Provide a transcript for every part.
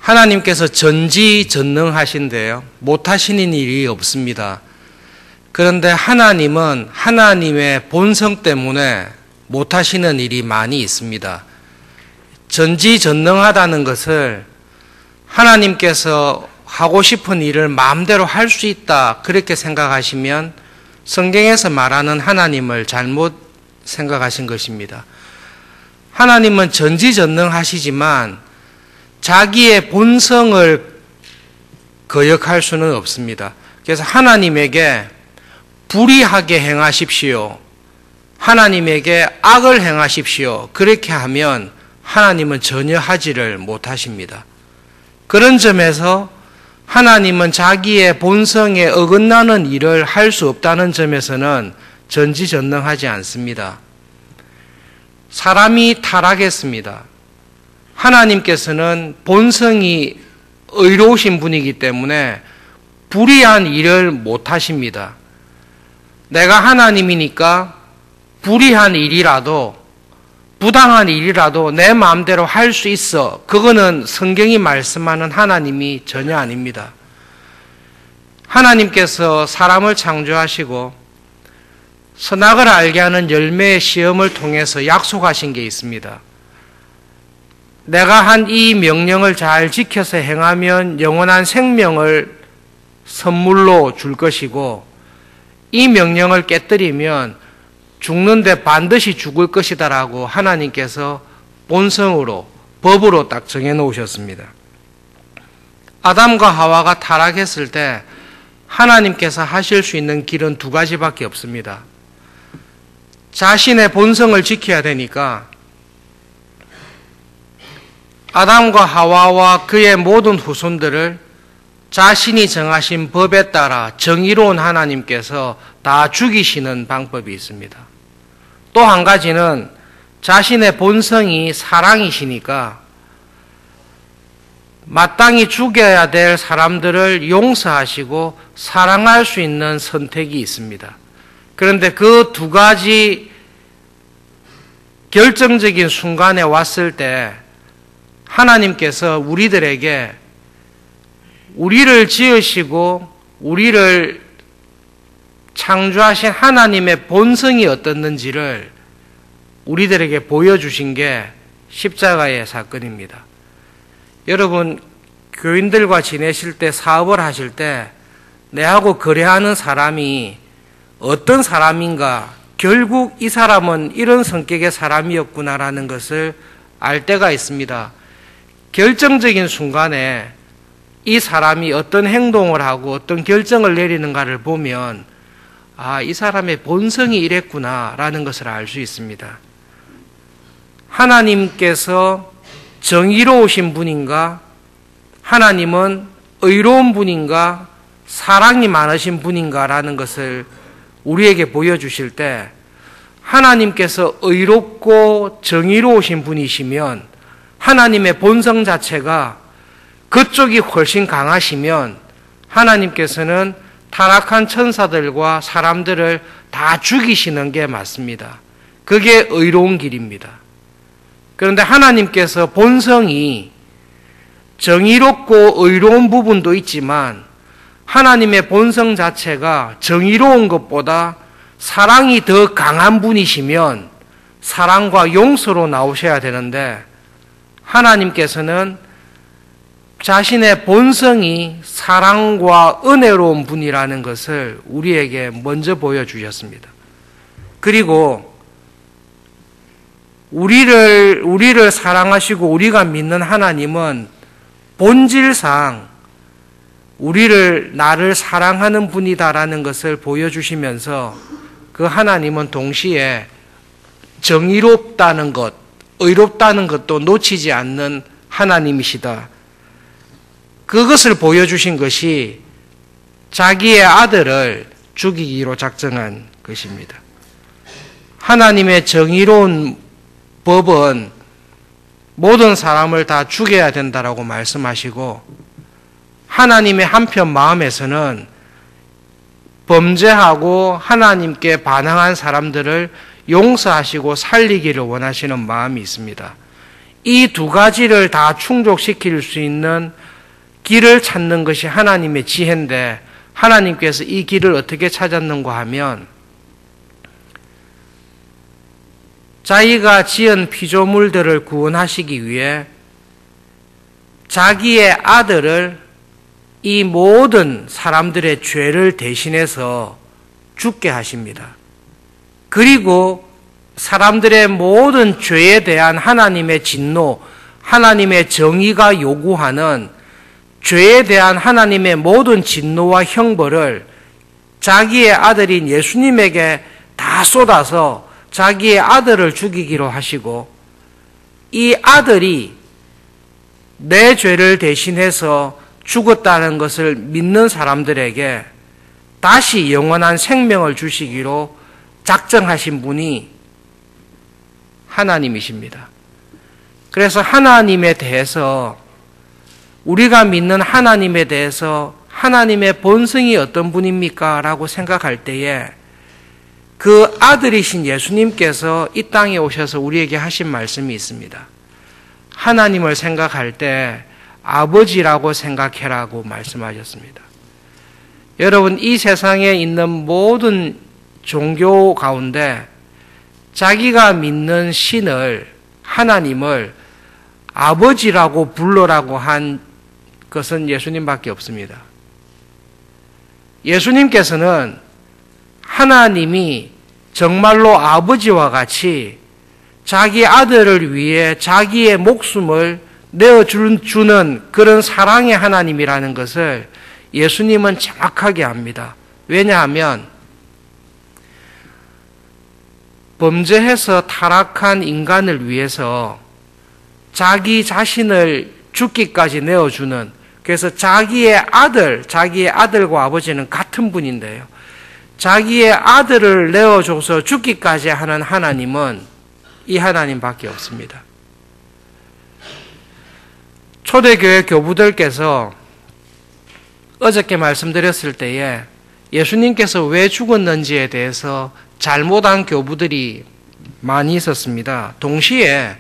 하나님께서 전지전능하신데요. 못하시는 일이 없습니다. 그런데 하나님은 하나님의 본성 때문에 못하시는 일이 많이 있습니다. 전지전능하다는 것을 하나님께서 하고 싶은 일을 마음대로 할 수 있다 그렇게 생각하시면 성경에서 말하는 하나님을 잘못 생각하신 것입니다. 하나님은 전지전능하시지만 자기의 본성을 거역할 수는 없습니다. 그래서 하나님에게 불의하게 행하십시오. 하나님에게 악을 행하십시오. 그렇게 하면 하나님은 전혀 하지를 못하십니다. 그런 점에서 하나님은 자기의 본성에 어긋나는 일을 할 수 없다는 점에서는 전지전능하지 않습니다. 사람이 타락했습니다. 하나님께서는 본성이 의로우신 분이기 때문에 불의한 일을 못하십니다. 내가 하나님이니까 불의한 일이라도 부당한 일이라도 내 마음대로 할 수 있어. 그거는 성경이 말씀하는 하나님이 전혀 아닙니다. 하나님께서 사람을 창조하시고 선악을 알게 하는 열매의 시험을 통해서 약속하신 게 있습니다. 내가 한 이 명령을 잘 지켜서 행하면 영원한 생명을 선물로 줄 것이고 이 명령을 깨뜨리면 죽는데 반드시 죽을 것이다라고 하나님께서 본성으로 법으로 딱 정해놓으셨습니다. 아담과 하와가 타락했을 때 하나님께서 하실 수 있는 길은 두 가지밖에 없습니다. 자신의 본성을 지켜야 되니까 아담과 하와와 그의 모든 후손들을 자신이 정하신 법에 따라 정의로운 하나님께서 다 죽이시는 방법이 있습니다. 또 한 가지는 자신의 본성이 사랑이시니까 마땅히 죽여야 될 사람들을 용서하시고 사랑할 수 있는 선택이 있습니다. 그런데 그 두 가지 결정적인 순간에 왔을 때 하나님께서 우리들에게 우리를 지으시고 우리를 창조하신 하나님의 본성이 어떻는지를 우리들에게 보여주신 게 십자가의 사건입니다. 여러분, 교인들과 지내실 때, 사업을 하실 때 내하고 거래하는 사람이 어떤 사람인가, 결국 이 사람은 이런 성격의 사람이었구나라는 것을 알 때가 있습니다. 결정적인 순간에 이 사람이 어떤 행동을 하고 어떤 결정을 내리는가를 보면 아, 이 사람의 본성이 이랬구나라는 것을 알 수 있습니다. 하나님께서 정의로우신 분인가, 하나님은 의로운 분인가, 사랑이 많으신 분인가라는 것을 우리에게 보여주실 때 하나님께서 의롭고 정의로우신 분이시면 하나님의 본성 자체가 그쪽이 훨씬 강하시면 하나님께서는 타락한 천사들과 사람들을 다 죽이시는 게 맞습니다. 그게 의로운 길입니다. 그런데 하나님께서 본성이 정의롭고 의로운 부분도 있지만 하나님의 본성 자체가 정의로운 것보다 사랑이 더 강한 분이시면 사랑과 용서로 나오셔야 되는데 하나님께서는 자신의 본성이 사랑과 은혜로운 분이라는 것을 우리에게 먼저 보여주셨습니다. 그리고 우리를 사랑하시고 우리가 믿는 하나님은 본질상 나를 사랑하는 분이다라는 것을 보여주시면서 그 하나님은 동시에 정의롭다는 것, 의롭다는 것도 놓치지 않는 하나님이시다. 그것을 보여주신 것이 자기의 아들을 죽이기로 작정한 것입니다. 하나님의 정의로운 법은 모든 사람을 다 죽여야 된다라고 말씀하시고 하나님의 한편 마음에서는 범죄하고 하나님께 반항한 사람들을 용서하시고 살리기를 원하시는 마음이 있습니다. 이 두 가지를 다 충족시킬 수 있는 길을 찾는 것이 하나님의 지혜인데 하나님께서 이 길을 어떻게 찾았는가 하면 자기가 지은 피조물들을 구원하시기 위해 자기의 아들을 이 모든 사람들의 죄를 대신해서 죽게 하십니다. 그리고 사람들의 모든 죄에 대한 하나님의 진노, 하나님의 정의가 요구하는 죄에 대한 하나님의 모든 진노와 형벌을 자기의 아들인 예수님에게 다 쏟아서 자기의 아들을 죽이기로 하시고 이 아들이 내 죄를 대신해서 죽었다는 것을 믿는 사람들에게 다시 영원한 생명을 주시기로 작정하신 분이 하나님이십니다. 그래서 하나님에 대해서 우리가 믿는 하나님에 대해서 하나님의 본성이 어떤 분입니까? 라고 생각할 때에 그 아들이신 예수님께서 이 땅에 오셔서 우리에게 하신 말씀이 있습니다. 하나님을 생각할 때 아버지라고 생각해라고 말씀하셨습니다. 여러분, 이 세상에 있는 모든 종교 가운데 자기가 믿는 신을, 하나님을 아버지라고 불러라고 한 것은 예수님밖에 없습니다. 예수님께서는 하나님이 정말로 아버지와 같이 자기 아들을 위해 자기의 목숨을 내어주는 그런 사랑의 하나님이라는 것을 예수님은 정확하게 압니다. 왜냐하면 범죄해서 타락한 인간을 위해서 자기 자신을 죽기까지 내어주는, 그래서 자기의 아들과 아버지는 같은 분인데요. 자기의 아들을 내어줘서 죽기까지 하는 하나님은 이 하나님밖에 없습니다. 초대교회 교부들께서 어저께 말씀드렸을 때에 예수님께서 왜 죽었는지에 대해서 잘못한 교부들이 많이 있었습니다. 동시에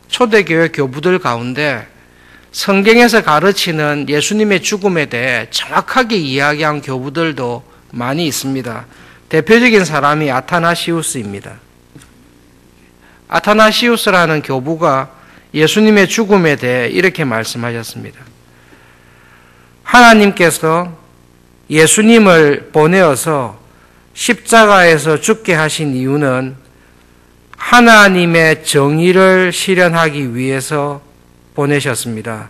초대교회 교부들 가운데 성경에서 가르치는 예수님의 죽음에 대해 정확하게 이야기한 교부들도 많이 있습니다. 대표적인 사람이 아타나시우스입니다. 아타나시우스라는 교부가 예수님의 죽음에 대해 이렇게 말씀하셨습니다. 하나님께서 예수님을 보내어서 십자가에서 죽게 하신 이유는 하나님의 정의를 실현하기 위해서 보내셨습니다.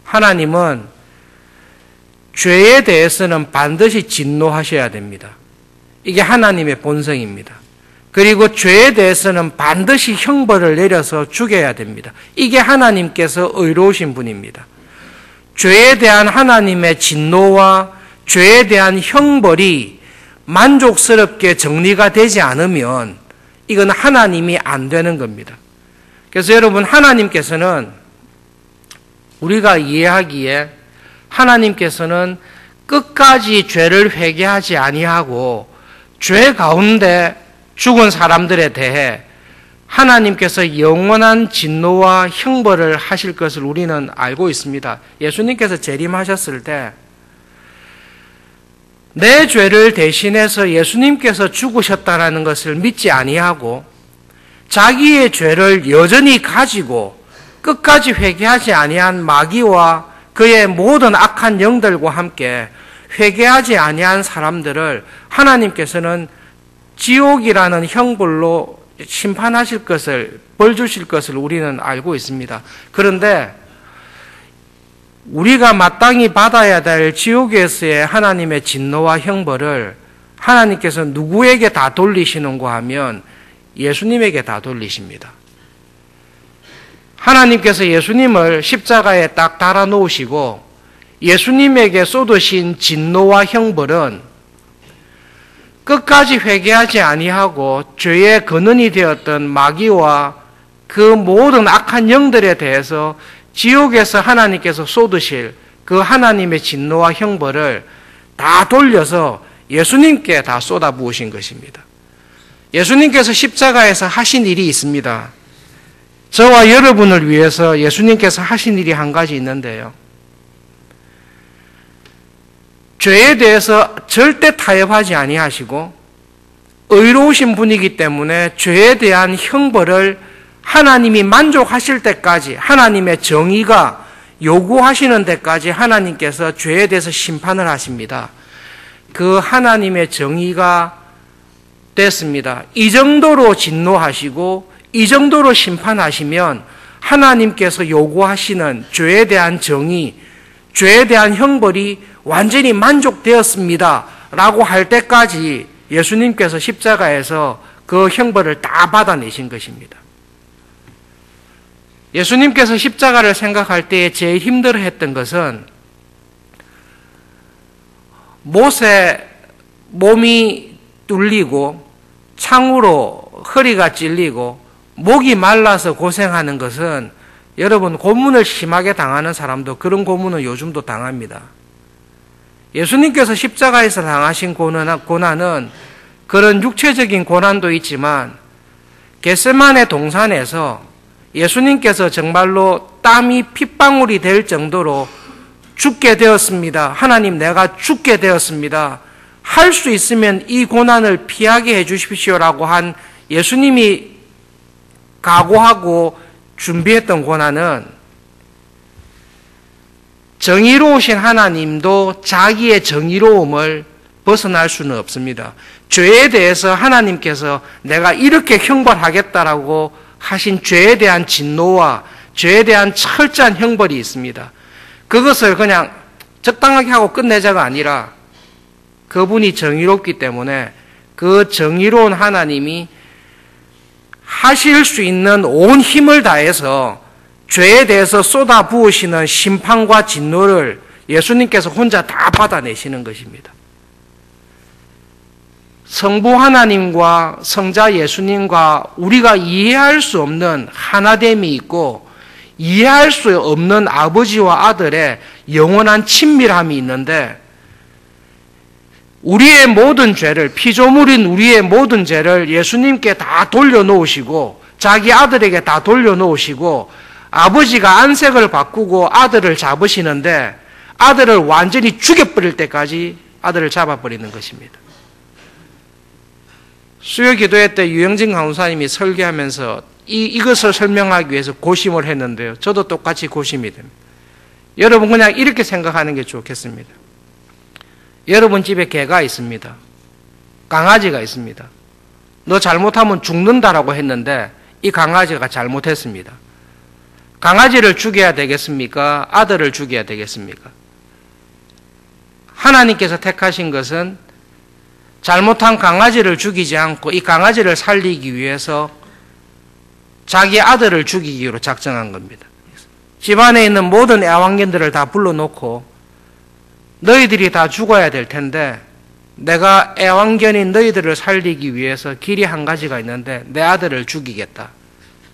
하나님은 죄에 대해서는 반드시 진노하셔야 됩니다. 이게 하나님의 본성입니다. 그리고 죄에 대해서는 반드시 형벌을 내려서 죽여야 됩니다. 이게 하나님께서 의로우신 분입니다. 죄에 대한 하나님의 진노와 죄에 대한 형벌이 만족스럽게 정리가 되지 않으면 이건 하나님이 안 되는 겁니다. 그래서 여러분, 하나님께서는 우리가 이해하기에 하나님께서는 끝까지 죄를 회개하지 아니하고 죄 가운데 죽은 사람들에 대해 하나님께서 영원한 진노와 형벌을 하실 것을 우리는 알고 있습니다. 예수님께서 재림하셨을 때 내 죄를 대신해서 예수님께서 죽으셨다는 것을 믿지 아니하고 자기의 죄를 여전히 가지고 끝까지 회개하지 아니한 마귀와 그의 모든 악한 영들과 함께 회개하지 아니한 사람들을 하나님께서는 지옥이라는 형벌로 심판하실 것을, 벌 주실 것을 우리는 알고 있습니다. 그런데 우리가 마땅히 받아야 될 지옥에서의 하나님의 진노와 형벌을 하나님께서 누구에게 다 돌리시는가 하면 예수님에게 다 돌리십니다. 하나님께서 예수님을 십자가에 딱 달아 놓으시고 예수님에게 쏟으신 진노와 형벌은 끝까지 회개하지 아니하고 죄의 근원이 되었던 마귀와 그 모든 악한 영들에 대해서 지옥에서 하나님께서 쏟으실 그 하나님의 진노와 형벌을 다 돌려서 예수님께 다 쏟아부으신 것입니다. 예수님께서 십자가에서 하신 일이 있습니다. 저와 여러분을 위해서 예수님께서 하신 일이 한 가지 있는데요. 죄에 대해서 절대 타협하지 아니하시고 의로우신 분이기 때문에 죄에 대한 형벌을 하나님이 만족하실 때까지, 하나님의 정의가 요구하시는 데까지 하나님께서 죄에 대해서 심판을 하십니다. 그 하나님의 정의가 됐습니다. 이 정도로 진노하시고 이 정도로 심판하시면 하나님께서 요구하시는 죄에 대한 정의, 죄에 대한 형벌이 완전히 만족되었습니다 라고 할 때까지 예수님께서 십자가에서 그 형벌을 다 받아내신 것입니다. 예수님께서 십자가를 생각할 때에 제일 힘들어했던 것은 못에 몸이 뚫리고 창으로 허리가 찔리고 목이 말라서 고생하는 것은, 여러분 고문을 심하게 당하는 사람도 그런 고문은 요즘도 당합니다. 예수님께서 십자가에서 당하신 고난은 그런 육체적인 고난도 있지만 겟세마네 동산에서 예수님께서 정말로 땀이 핏방울이 될 정도로 죽게 되었습니다. 하나님, 내가 죽게 되었습니다. 할 수 있으면 이 고난을 피하게 해 주십시오라고 한 예수님이 각오하고 준비했던 고난은, 정의로우신 하나님도 자기의 정의로움을 벗어날 수는 없습니다. 죄에 대해서 하나님께서 내가 이렇게 형벌하겠다라고 하신 죄에 대한 진노와 죄에 대한 철저한 형벌이 있습니다. 그것을 그냥 적당하게 하고 끝내자가 아니라 그분이 정의롭기 때문에 그 정의로운 하나님이 하실 수 있는 온 힘을 다해서 죄에 대해서 쏟아 부으시는 심판과 진노를 예수님께서 혼자 다 받아내시는 것입니다. 성부 하나님과 성자 예수님과 우리가 이해할 수 없는 하나됨이 있고, 이해할 수 없는 아버지와 아들의 영원한 친밀함이 있는데, 우리의 모든 죄를, 피조물인 우리의 모든 죄를 예수님께 다 돌려놓으시고 자기 아들에게 다 돌려놓으시고 아버지가 안색을 바꾸고 아들을 잡으시는데 아들을 완전히 죽여버릴 때까지 아들을 잡아버리는 것입니다. 수요 기도회 때 유영진 강사님이 설교하면서 이것을 설명하기 위해서 고심을 했는데요. 저도 똑같이 고심이 됩니다. 여러분 그냥 이렇게 생각하는 게 좋겠습니다. 여러분 집에 개가 있습니다. 강아지가 있습니다. 너 잘못하면 죽는다라고 했는데 이 강아지가 잘못했습니다. 강아지를 죽여야 되겠습니까? 아들을 죽여야 되겠습니까? 하나님께서 택하신 것은 잘못한 강아지를 죽이지 않고 이 강아지를 살리기 위해서 자기 아들을 죽이기로 작정한 겁니다. 집안에 있는 모든 애완견들을 다 불러놓고 너희들이 다 죽어야 될 텐데 내가 애완견인 너희들을 살리기 위해서 길이 한 가지가 있는데 내 아들을 죽이겠다.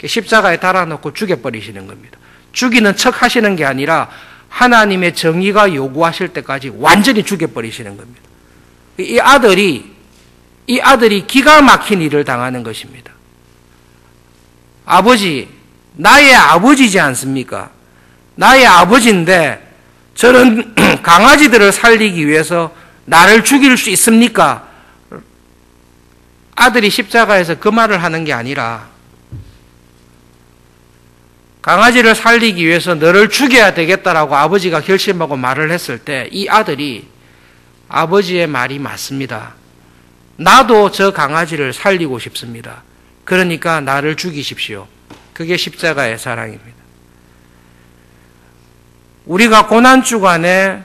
십자가에 달아놓고 죽여버리시는 겁니다. 죽이는 척 하시는 게 아니라 하나님의 정의가 요구하실 때까지 완전히 죽여버리시는 겁니다. 이 아들이 기가 막힌 일을 당하는 것입니다. 아버지, 나의 아버지지 않습니까? 나의 아버지인데 저런 강아지들을 살리기 위해서 나를 죽일 수 있습니까? 아들이 십자가에서 그 말을 하는 게 아니라 강아지를 살리기 위해서 너를 죽여야 되겠다라고 아버지가 결심하고 말을 했을 때 이 아들이 아버지의 말이 맞습니다. 나도 저 강아지를 살리고 싶습니다. 그러니까 나를 죽이십시오. 그게 십자가의 사랑입니다. 우리가 고난주간에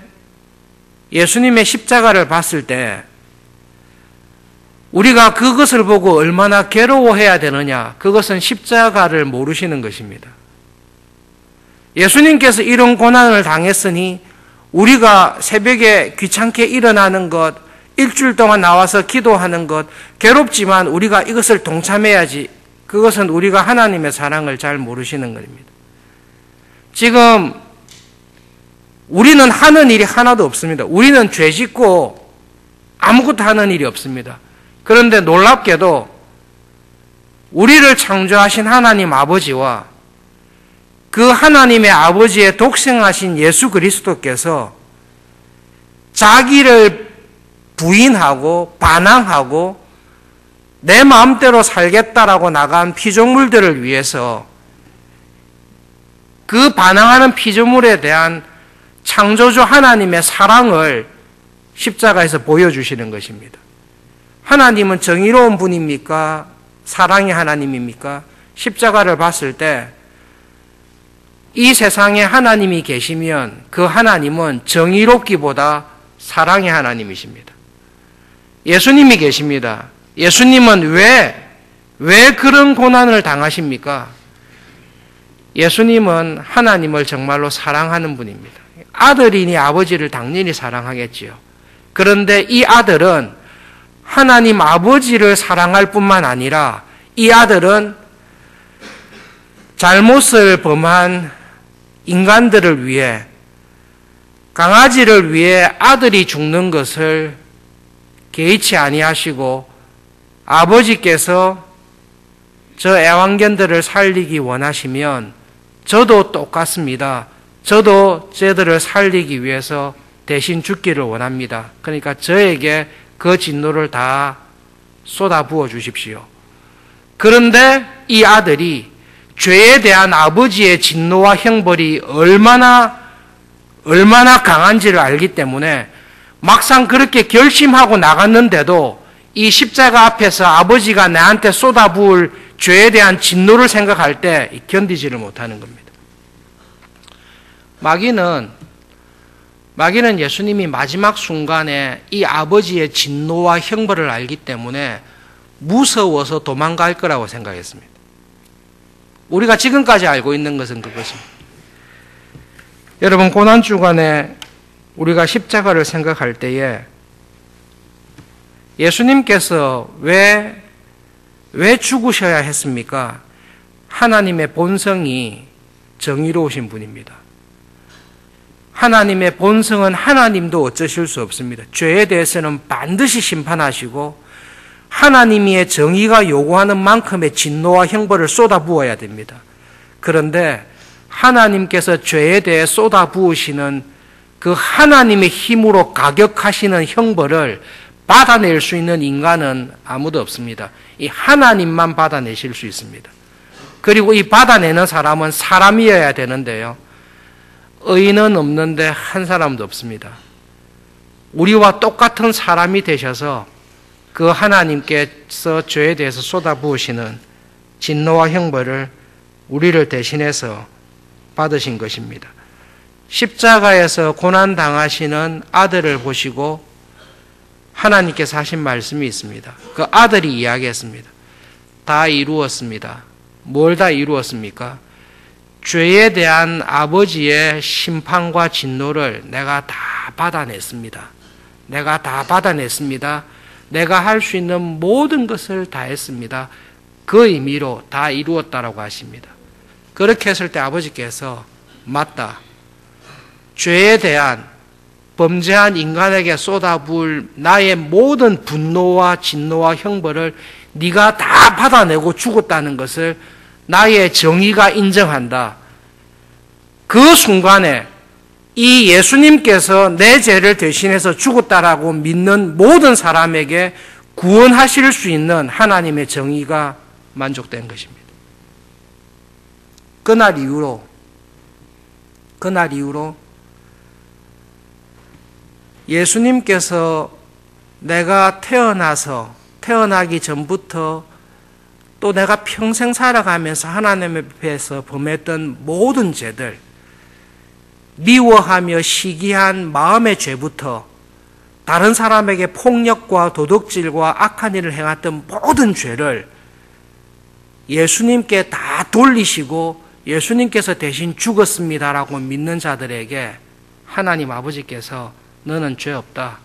예수님의 십자가를 봤을 때 우리가 그것을 보고 얼마나 괴로워해야 되느냐, 그것은 십자가를 모르시는 것입니다. 예수님께서 이런 고난을 당했으니 우리가 새벽에 귀찮게 일어나는 것, 일주일 동안 나와서 기도하는 것, 괴롭지만 우리가 이것을 동참해야지, 그것은 우리가 하나님의 사랑을 잘 모르시는 것입니다. 지금 우리는 하는 일이 하나도 없습니다. 우리는 죄 짓고 아무것도 하는 일이 없습니다. 그런데 놀랍게도 우리를 창조하신 하나님 아버지와 그 하나님의 아버지의 독생하신 예수 그리스도께서 자기를 부인하고 반항하고 내 마음대로 살겠다라고 나간 피조물들을 위해서 그 반항하는 피조물에 대한 창조주 하나님의 사랑을 십자가에서 보여주시는 것입니다. 하나님은 정의로운 분입니까? 사랑의 하나님입니까? 십자가를 봤을 때 이 세상에 하나님이 계시면 그 하나님은 정의롭기보다 사랑의 하나님이십니다. 예수님이 계십니다. 예수님은 왜 그런 고난을 당하십니까? 예수님은 하나님을 정말로 사랑하는 분입니다. 아들이니 아버지를 당연히 사랑하겠지요. 그런데 이 아들은 하나님 아버지를 사랑할 뿐만 아니라 이 아들은 잘못을 범한 인간들을 위해, 강아지를 위해 아들이 죽는 것을 개의치 아니하시고 아버지께서 저 애완견들을 살리기 원하시면 저도 똑같습니다. 저도 쟤들을 살리기 위해서 대신 죽기를 원합니다. 그러니까 저에게 그 진노를 다 쏟아부어 주십시오. 그런데 이 아들이 죄에 대한 아버지의 진노와 형벌이 얼마나 강한지를 알기 때문에 막상 그렇게 결심하고 나갔는데도 이 십자가 앞에서 아버지가 나한테 쏟아부을 죄에 대한 진노를 생각할 때 견디지를 못하는 겁니다. 마귀는 예수님이 마지막 순간에 이 아버지의 진노와 형벌을 알기 때문에 무서워서 도망갈 거라고 생각했습니다. 우리가 지금까지 알고 있는 것은 그것입니다. 여러분, 고난주간에 우리가 십자가를 생각할 때에 예수님께서 왜 죽으셔야 했습니까? 하나님의 본성이 정의로우신 분입니다. 하나님의 본성은 하나님도 어쩌실 수 없습니다. 죄에 대해서는 반드시 심판하시고 하나님의 정의가 요구하는 만큼의 진노와 형벌을 쏟아부어야 됩니다. 그런데 하나님께서 죄에 대해 쏟아부으시는 그 하나님의 힘으로 가격하시는 형벌을 받아낼 수 있는 인간은 아무도 없습니다. 이 하나님만 받아내실 수 있습니다. 그리고 이 받아내는 사람은 사람이어야 되는데요. 의인은 없는데 한 사람도 없습니다. 우리와 똑같은 사람이 되셔서 그 하나님께서 죄에 대해서 쏟아부으시는 진노와 형벌을 우리를 대신해서 받으신 것입니다. 십자가에서 고난당하시는 아들을 보시고 하나님께서 하신 말씀이 있습니다. 그 아들이 이야기했습니다. 다 이루었습니다. 뭘 다 이루었습니까? 죄에 대한 아버지의 심판과 진노를 내가 다 받아냈습니다. 내가 다 받아냈습니다. 내가 할 수 있는 모든 것을 다 했습니다. 그 의미로 다 이루었다라고 하십니다. 그렇게 했을 때 아버지께서 맞다. 죄에 대한 범죄한 인간에게 쏟아부을 나의 모든 분노와 진노와 형벌을 네가 다 받아내고 죽었다는 것을 나의 정의가 인정한다. 그 순간에 이 예수님께서 내 죄를 대신해서 죽었다라고 믿는 모든 사람에게 구원하실 수 있는 하나님의 정의가 만족된 것입니다. 그날 이후로 예수님께서 내가 태어나기 전부터 또 내가 평생 살아가면서 하나님 앞에서 범했던 모든 죄들, 미워하며 시기한 마음의 죄부터 다른 사람에게 폭력과 도둑질과 악한 일을 행했던 모든 죄를 예수님께 다 돌리시고 예수님께서 대신 죽었습니다라고 믿는 자들에게 하나님 아버지께서 너는 죄 없다.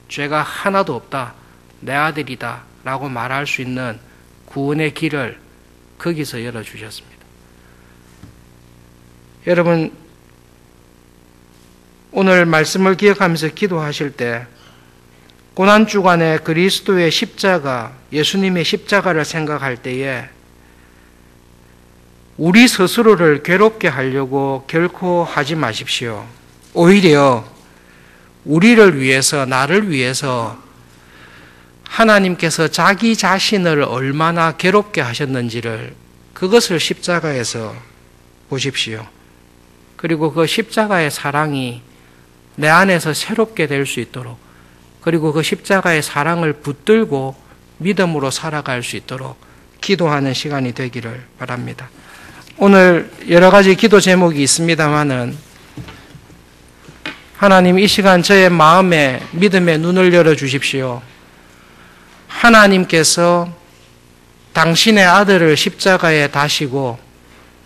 죄가 하나도 없다. 내 아들이다. 라고 말할 수 있는 구원의 길을 거기서 열어주셨습니다. 여러분, 오늘 말씀을 기억하면서 기도하실 때 고난주간에 그리스도의 십자가, 예수님의 십자가를 생각할 때에 우리 스스로를 괴롭게 하려고 결코 하지 마십시오. 오히려 우리를 위해서, 나를 위해서 하나님께서 자기 자신을 얼마나 괴롭게 하셨는지를 그것을 십자가에서 보십시오. 그리고 그 십자가의 사랑이 내 안에서 새롭게 될 수 있도록, 그리고 그 십자가의 사랑을 붙들고 믿음으로 살아갈 수 있도록 기도하는 시간이 되기를 바랍니다. 오늘 여러 가지 기도 제목이 있습니다만은 하나님, 이 시간 저의 마음에 믿음의 눈을 열어주십시오. 하나님께서 당신의 아들을 십자가에 다시고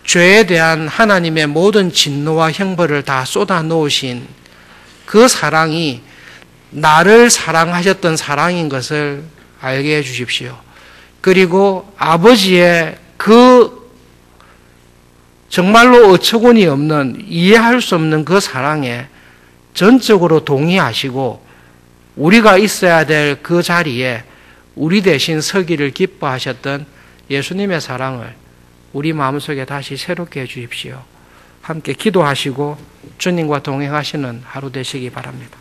죄에 대한 하나님의 모든 진노와 형벌을 다 쏟아 놓으신 그 사랑이 나를 사랑하셨던 사랑인 것을 알게 해 주십시오. 그리고 아버지의 그 정말로 어처구니 없는, 이해할 수 없는 그 사랑에 전적으로 동의하시고 우리가 있어야 될 그 자리에 우리 대신 서기를 기뻐하셨던 예수님의 사랑을 우리 마음속에 다시 새롭게 해 주십시오. 함께 기도하시고 주님과 동행하시는 하루 되시기 바랍니다.